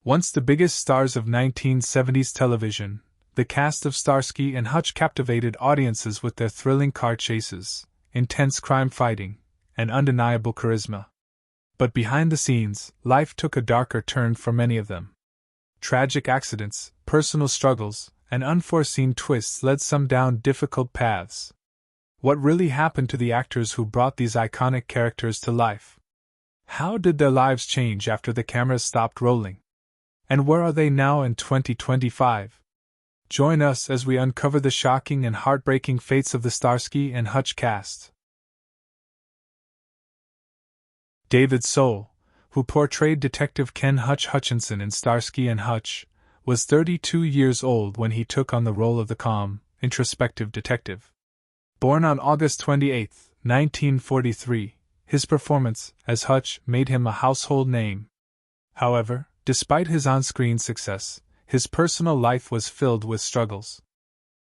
Once the biggest stars of 1970s television, the cast of Starsky and Hutch captivated audiences with their thrilling car chases, intense crime fighting, and undeniable charisma. But behind the scenes, life took a darker turn for many of them. Tragic accidents, personal struggles, and unforeseen twists led some down difficult paths. What really happened to the actors who brought these iconic characters to life? How did their lives change after the cameras stopped rolling? And where are they now in 2025? Join us as we uncover the shocking and heartbreaking fates of the Starsky and Hutch cast. David Soul, who portrayed Detective Ken Hutch Hutchinson in Starsky and Hutch, was 32 years old when he took on the role of the calm, introspective detective. Born on August 28, 1943, his performance as Hutch made him a household name. However, despite his on-screen success, his personal life was filled with struggles.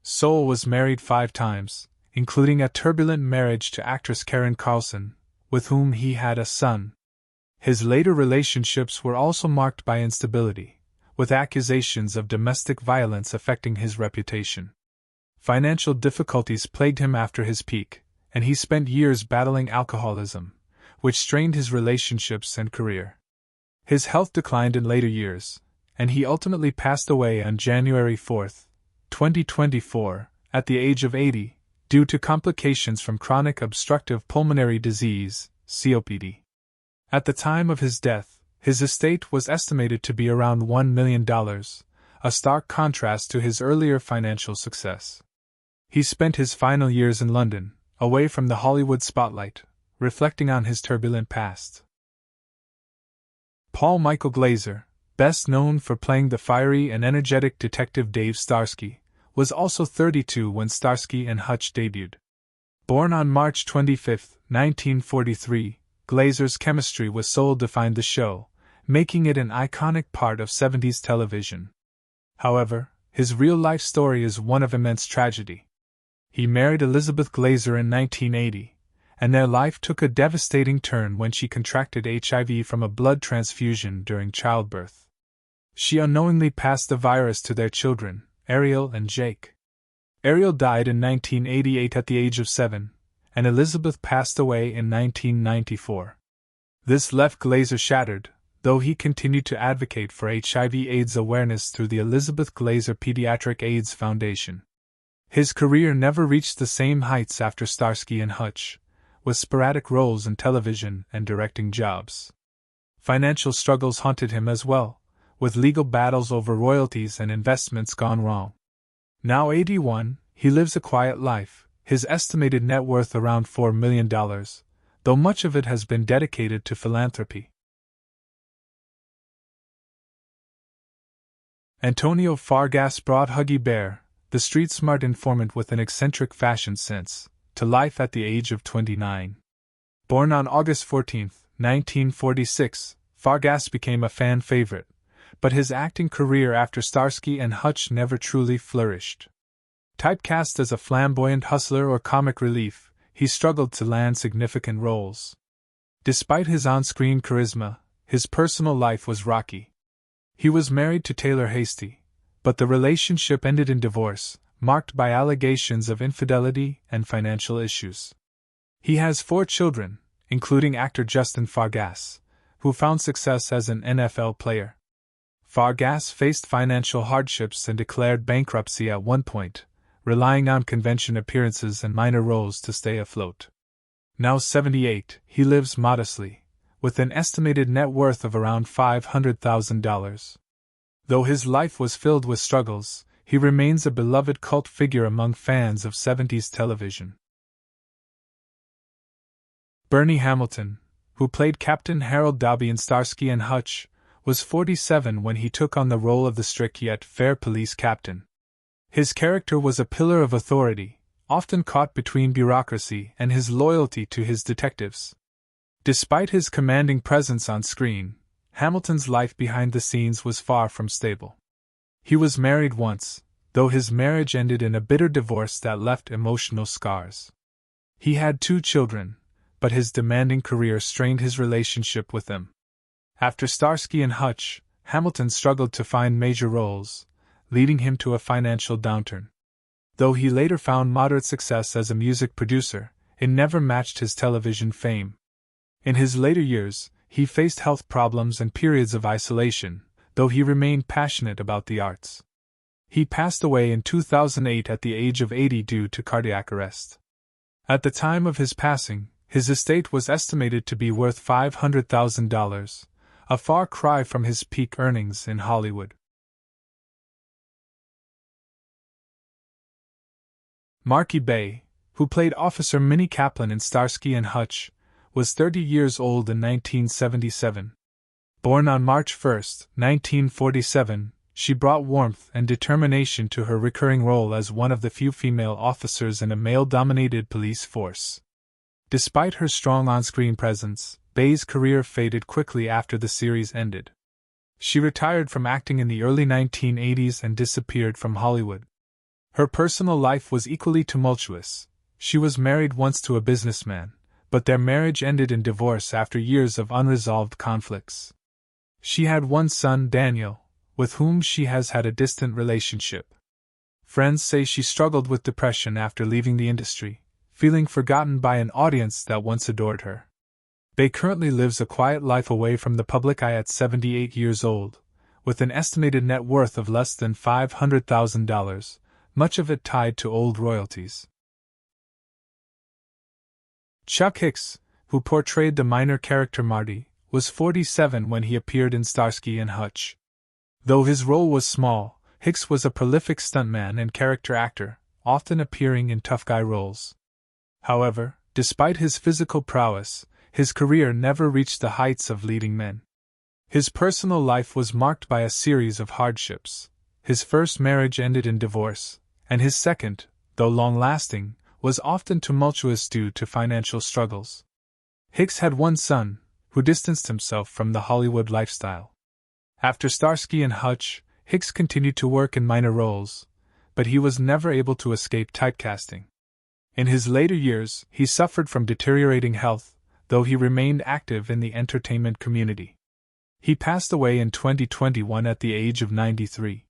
Soul was married 5 times, including a turbulent marriage to actress Karen Carlson, with whom he had a son. His later relationships were also marked by instability, with accusations of domestic violence affecting his reputation. Financial difficulties plagued him after his peak, and he spent years battling alcoholism, which strained his relationships and career. His health declined in later years, and he ultimately passed away on January 4, 2024, at the age of 80, due to complications from chronic obstructive pulmonary disease, COPD. At the time of his death, his estate was estimated to be around $1 million, a stark contrast to his earlier financial success. He spent his final years in London, away from the Hollywood spotlight, reflecting on his turbulent past. Paul Michael Glaser, best known for playing the fiery and energetic detective Dave Starsky, was also 32 when Starsky and Hutch debuted. Born on March 25, 1943, Glaser's chemistry with Soul defined the show, making it an iconic part of 70s television. However, his real-life story is one of immense tragedy. He married Elizabeth Glaser in 1980, and their life took a devastating turn when she contracted HIV from a blood transfusion during childbirth. She unknowingly passed the virus to their children, Ariel and Jake. Ariel died in 1988 at the age of 7, and Elizabeth passed away in 1994. This left Glaser shattered, though he continued to advocate for HIV/AIDS awareness through the Elizabeth Glaser Pediatric AIDS Foundation. His career never reached the same heights after Starsky and Hutch, with sporadic roles in television and directing jobs. Financial struggles haunted him as well, with legal battles over royalties and investments gone wrong. Now 81, he lives a quiet life, his estimated net worth around $4 million, though much of it has been dedicated to philanthropy. Antonio Fargas brought Huggy Bear, the street-smart informant with an eccentric fashion sense, to life at the age of 29. Born on August 14, 1946, Fargas became a fan favorite, but his acting career after Starsky and Hutch never truly flourished. Typecast as a flamboyant hustler or comic relief, he struggled to land significant roles. Despite his on-screen charisma, his personal life was rocky. He was married to Taylor Hasty, but the relationship ended in divorce, marked by allegations of infidelity and financial issues. He has 4 children, including actor Justin Fargas, who found success as an NFL player. Fargas faced financial hardships and declared bankruptcy at one point, relying on convention appearances and minor roles to stay afloat. Now 78, he lives modestly, with an estimated net worth of around $500,000. Though his life was filled with struggles, he remains a beloved cult figure among fans of 70s television. Bernie Hamilton, who played Captain Harold Dobby in Starsky and Hutch, was 47 when he took on the role of the strict yet fair police captain. His character was a pillar of authority, often caught between bureaucracy and his loyalty to his detectives. Despite his commanding presence on screen, Hamilton's life behind the scenes was far from stable. He was married once, though his marriage ended in a bitter divorce that left emotional scars. He had 2 children, but his demanding career strained his relationship with them. After Starsky and Hutch, Hamilton struggled to find major roles, leading him to a financial downturn. Though he later found moderate success as a music producer, it never matched his television fame. In his later years, he faced health problems and periods of isolation, though he remained passionate about the arts. He passed away in 2008 at the age of 80 due to cardiac arrest. At the time of his passing, his estate was estimated to be worth $500,000, a far cry from his peak earnings in Hollywood. Marky Bay, who played Officer Minnie Kaplan in Starsky and Hutch, was 30 years old in 1977. Born on March 1, 1947, she brought warmth and determination to her recurring role as one of the few female officers in a male-dominated police force. Despite her strong on-screen presence, Bay's career faded quickly after the series ended. She retired from acting in the early 1980s and disappeared from Hollywood. Her personal life was equally tumultuous. She was married once to a businessman, but their marriage ended in divorce after years of unresolved conflicts. She had one son, Daniel, with whom she has had a distant relationship. Friends say she struggled with depression after leaving the industry, feeling forgotten by an audience that once adored her. Bay currently lives a quiet life away from the public eye at 78 years old, with an estimated net worth of less than $500,000, much of it tied to old royalties. Chuck Hicks, who portrayed the minor character Marty, was 47 when he appeared in Starsky and Hutch. Though his role was small, Hicks was a prolific stuntman and character actor, often appearing in tough guy roles. However, despite his physical prowess, his career never reached the heights of leading men. His personal life was marked by a series of hardships. His first marriage ended in divorce, and his second, though long-lasting, was often tumultuous due to financial struggles. Hicks had one son, who distanced himself from the Hollywood lifestyle. After Starsky and Hutch, Hicks continued to work in minor roles, but he was never able to escape typecasting. In his later years, he suffered from deteriorating health, though he remained active in the entertainment community. He passed away in 2021 at the age of 93.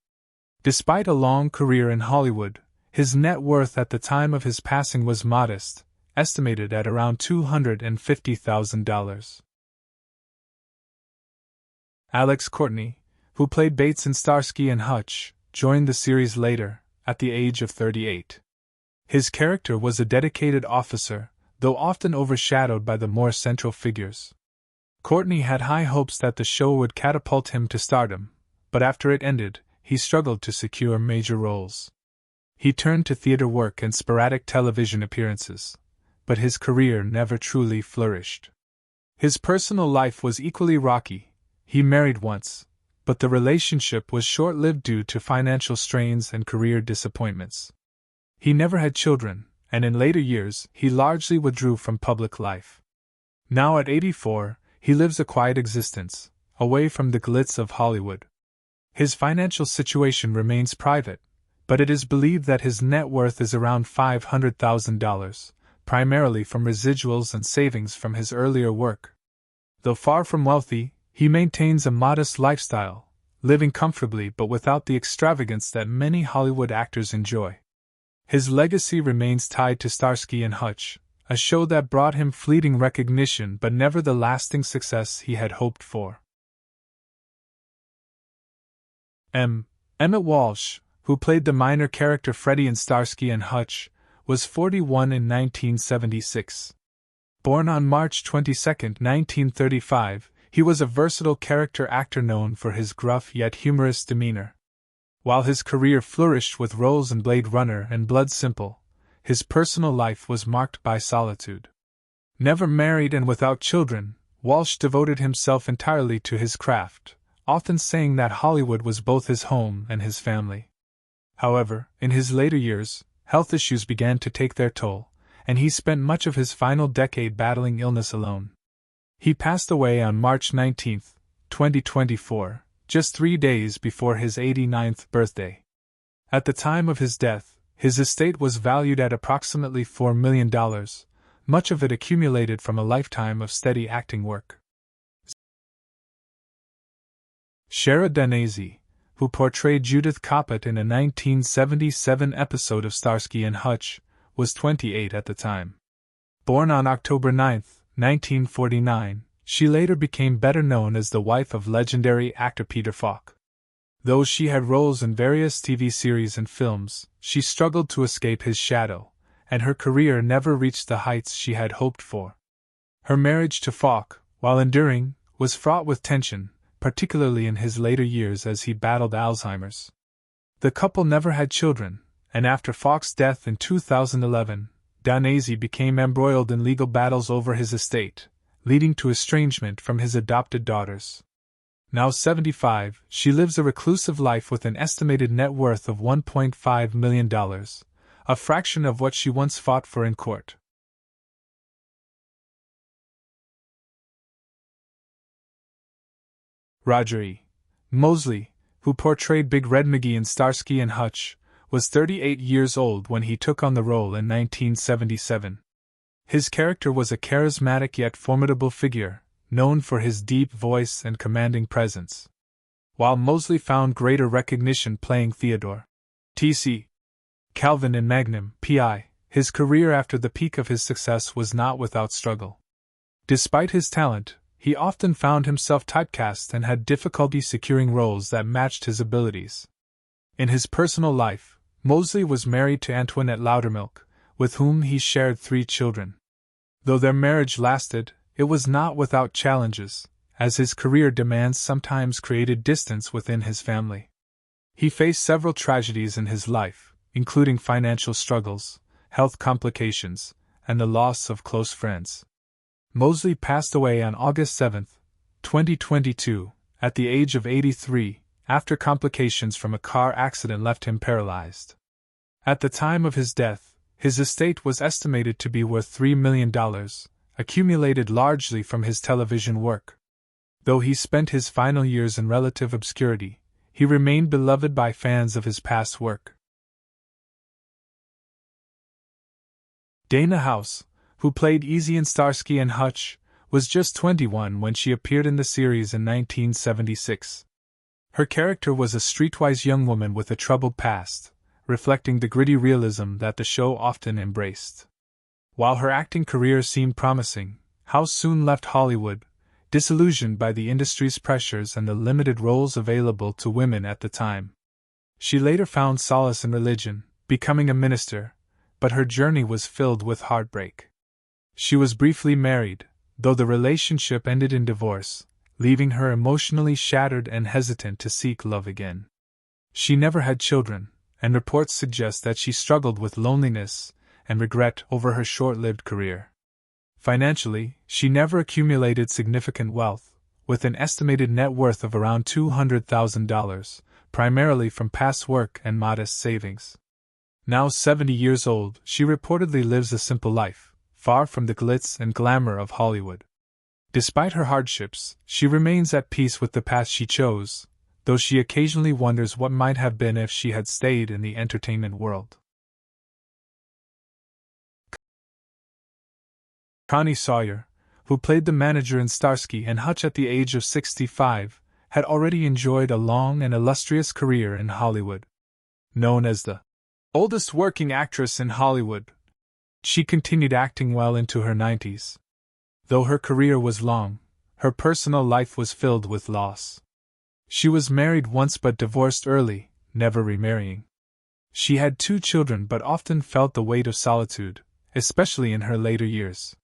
Despite a long career in Hollywood, his net worth at the time of his passing was modest, estimated at around $250,000. Alex Courtney, who played Bates in Starsky and Hutch, joined the series later, at the age of 38. His character was a dedicated officer, though often overshadowed by the more central figures. Courtney had high hopes that the show would catapult him to stardom, but after it ended, he struggled to secure major roles. He turned to theater work and sporadic television appearances, but his career never truly flourished. His personal life was equally rocky. He married once, but the relationship was short-lived due to financial strains and career disappointments. He never had children, and in later years he largely withdrew from public life. Now at 84, he lives a quiet existence, away from the glitz of Hollywood. His financial situation remains private, but it is believed that his net worth is around $500,000, primarily from residuals and savings from his earlier work. Though far from wealthy, he maintains a modest lifestyle, living comfortably but without the extravagance that many Hollywood actors enjoy. His legacy remains tied to Starsky and Hutch, a show that brought him fleeting recognition but never the lasting success he had hoped for. Emmett Walsh, who played the minor character Freddie in Starsky and Hutch, was 41 in 1976. Born on March 22, 1935, he was a versatile character actor known for his gruff yet humorous demeanor. While his career flourished with roles in Blade Runner and Blood Simple, his personal life was marked by solitude. Never married and without children, Walsh devoted himself entirely to his craft, often saying that Hollywood was both his home and his family. However, in his later years, health issues began to take their toll, and he spent much of his final decade battling illness alone. He passed away on March 19, 2024, just 3 days before his 89th birthday. At the time of his death, his estate was valued at approximately $4 million, much of it accumulated from a lifetime of steady acting work. Shara Danese, who portrayed Judith Coppett in a 1977 episode of Starsky and Hutch, was 28 at the time. Born on October 9, 1949, she later became better known as the wife of legendary actor Peter Falk. Though she had roles in various TV series and films, she struggled to escape his shadow, and her career never reached the heights she had hoped for. Her marriage to Falk, while enduring, was fraught with tension, particularly in his later years as he battled Alzheimer's. The couple never had children, and after Falk's death in 2011, Danese became embroiled in legal battles over his estate, leading to estrangement from his adopted daughters. Now 75, she lives a reclusive life with an estimated net worth of $1.5 million, a fraction of what she once fought for in court. Roger E. Mosley, who portrayed Big Red McGee in Starsky and Hutch, was 38 years old when he took on the role in 1977. His character was a charismatic yet formidable figure, known for his deep voice and commanding presence. While Mosley found greater recognition playing Theodore T.C. Calvin in Magnum, P.I., his career after the peak of his success was not without struggle. Despite his talent, he often found himself typecast and had difficulty securing roles that matched his abilities. In his personal life, Mosley was married to Antoinette Loudermilk, with whom he shared 3 children. Though their marriage lasted, it was not without challenges, as his career demands sometimes created distance within his family. He faced several tragedies in his life, including financial struggles, health complications, and the loss of close friends. Mosley passed away on August 7, 2022, at the age of 83, after complications from a car accident left him paralyzed. At the time of his death, his estate was estimated to be worth $3 million, accumulated largely from his television work. Though he spent his final years in relative obscurity, he remained beloved by fans of his past work. Dana House, who played Easy in Starsky and Hutch, was just 21 when she appeared in the series in 1976. Her character was a streetwise young woman with a troubled past, reflecting the gritty realism that the show often embraced. While her acting career seemed promising, House soon left Hollywood, disillusioned by the industry's pressures and the limited roles available to women at the time. She later found solace in religion, becoming a minister, but her journey was filled with heartbreak. She was briefly married, though the relationship ended in divorce, leaving her emotionally shattered and hesitant to seek love again. She never had children, and reports suggest that she struggled with loneliness and regret over her short-lived career. Financially, she never accumulated significant wealth, with an estimated net worth of around $200,000, primarily from past work and modest savings. Now 70 years old, she reportedly lives a simple life, far from the glitz and glamour of Hollywood. Despite her hardships, she remains at peace with the path she chose, though she occasionally wonders what might have been if she had stayed in the entertainment world. Connie Sawyer, who played the manager in Starsky and Hutch at the age of 65, had already enjoyed a long and illustrious career in Hollywood. Known as the oldest working actress in Hollywood, she continued acting well into her 90s. Though her career was long, her personal life was filled with loss. She was married once but divorced early, never remarrying. She had 2 children but often felt the weight of solitude, especially in her later years.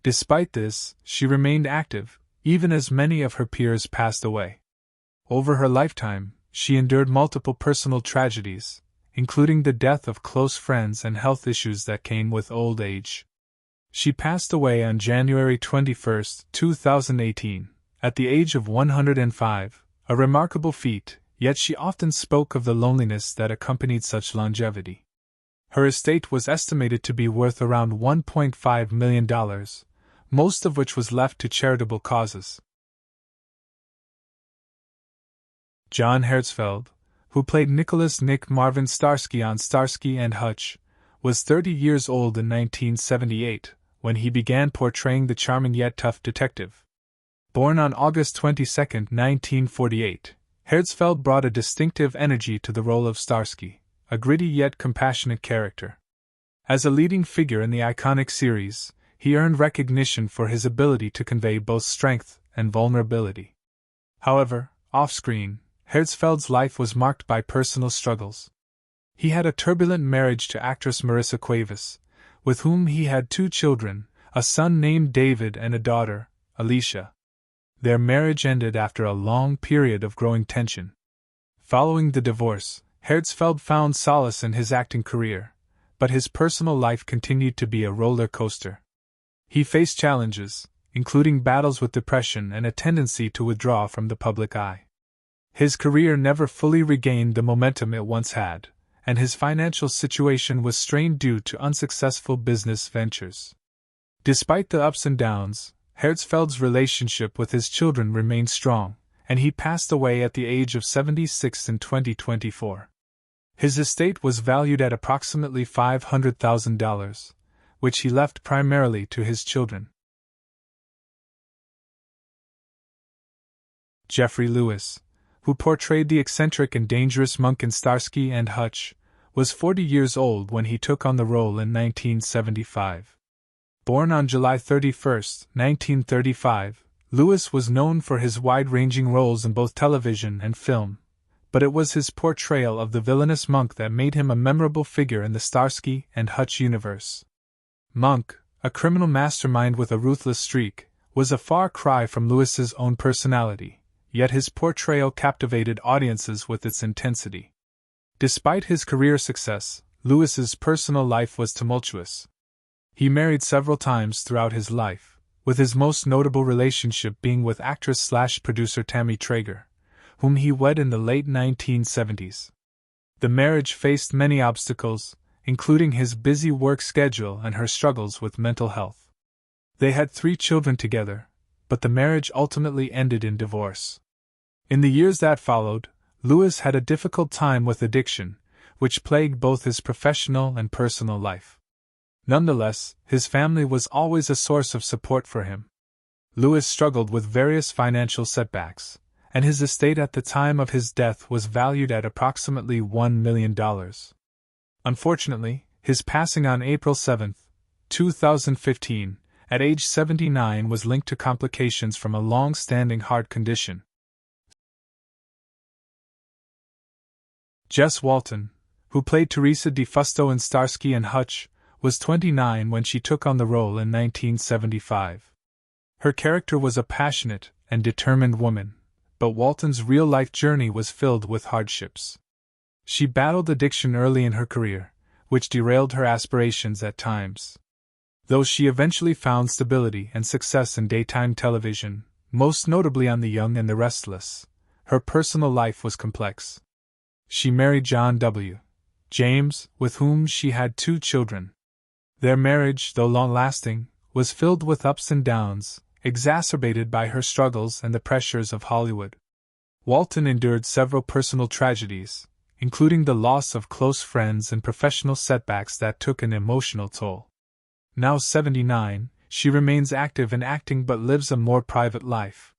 Despite this, she remained active, even as many of her peers passed away. Over her lifetime, she endured multiple personal tragedies, including the death of close friends and health issues that came with old age. She passed away on January 21, 2018, at the age of 105, a remarkable feat, yet she often spoke of the loneliness that accompanied such longevity. Her estate was estimated to be worth around $1.5 million, most of which was left to charitable causes. John Hertzfeld, who played Nicholas Nick Marvin Starsky on Starsky and Hutch, was 30 years old in 1978 when he began portraying the charming yet tough detective. Born on August 22, 1948, Hertzfeld brought a distinctive energy to the role of Starsky, a gritty yet compassionate character. As a leading figure in the iconic series, he earned recognition for his ability to convey both strength and vulnerability. However, off-screen, Hertzfeld's life was marked by personal struggles. He had a turbulent marriage to actress Marissa Cuevas, with whom he had 2 children, a son named David and a daughter, Alicia. Their marriage ended after a long period of growing tension. Following the divorce, Hertzfeld found solace in his acting career, but his personal life continued to be a roller coaster. He faced challenges, including battles with depression and a tendency to withdraw from the public eye. His career never fully regained the momentum it once had, and his financial situation was strained due to unsuccessful business ventures. Despite the ups and downs, Hertzfeld's relationship with his children remained strong, and he passed away at the age of 76 in 2024. His estate was valued at approximately $500,000, which he left primarily to his children. Jeffrey Lewis, who portrayed the eccentric and dangerous monk in Starsky and Hutch, was 40 years old when he took on the role in 1975. Born on July 31, 1935, Lewis was known for his wide-ranging roles in both television and film, but it was his portrayal of the villainous monk that made him a memorable figure in the Starsky and Hutch universe. Monk, a criminal mastermind with a ruthless streak, was a far cry from Lewis's own personality, yet his portrayal captivated audiences with its intensity. Despite his career success, Lewis's personal life was tumultuous. He married several times throughout his life, with his most notable relationship being with actress/producer Tammy Traeger, whom he wed in the late 1970s. The marriage faced many obstacles, including his busy work schedule and her struggles with mental health. They had 3 children together, but the marriage ultimately ended in divorce. In the years that followed, Lewis had a difficult time with addiction, which plagued both his professional and personal life. Nonetheless, his family was always a source of support for him. Lewis struggled with various financial setbacks, and his estate at the time of his death was valued at approximately $1 million. Unfortunately, his passing on April 7, 2015, at age 79 was linked to complications from a long-standing heart condition. Jess Walton, who played Teresa DeFusto in Starsky and Hutch, was 29 when she took on the role in 1975. Her character was a passionate and determined woman, but Walton's real-life journey was filled with hardships. She battled addiction early in her career, which derailed her aspirations at times. Though she eventually found stability and success in daytime television, most notably on The Young and the Restless, her personal life was complex. She married John W. James, with whom she had 2 children. Their marriage, though long-lasting, was filled with ups and downs, exacerbated by her struggles and the pressures of Hollywood. Walton endured several personal tragedies, including the loss of close friends and professional setbacks that took an emotional toll. Now 79, she remains active in acting but lives a more private life.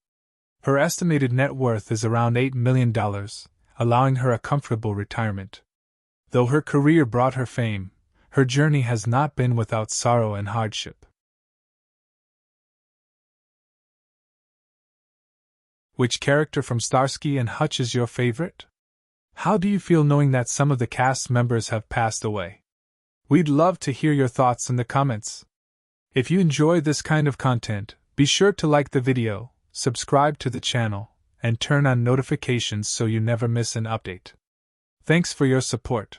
Her estimated net worth is around $8 million, allowing her a comfortable retirement. Though her career brought her fame, her journey has not been without sorrow and hardship. Which character from Starsky and Hutch is your favorite? How do you feel knowing that some of the cast members have passed away? We'd love to hear your thoughts in the comments. If you enjoy this kind of content, be sure to like the video, subscribe to the channel, and turn on notifications so you never miss an update. Thanks for your support.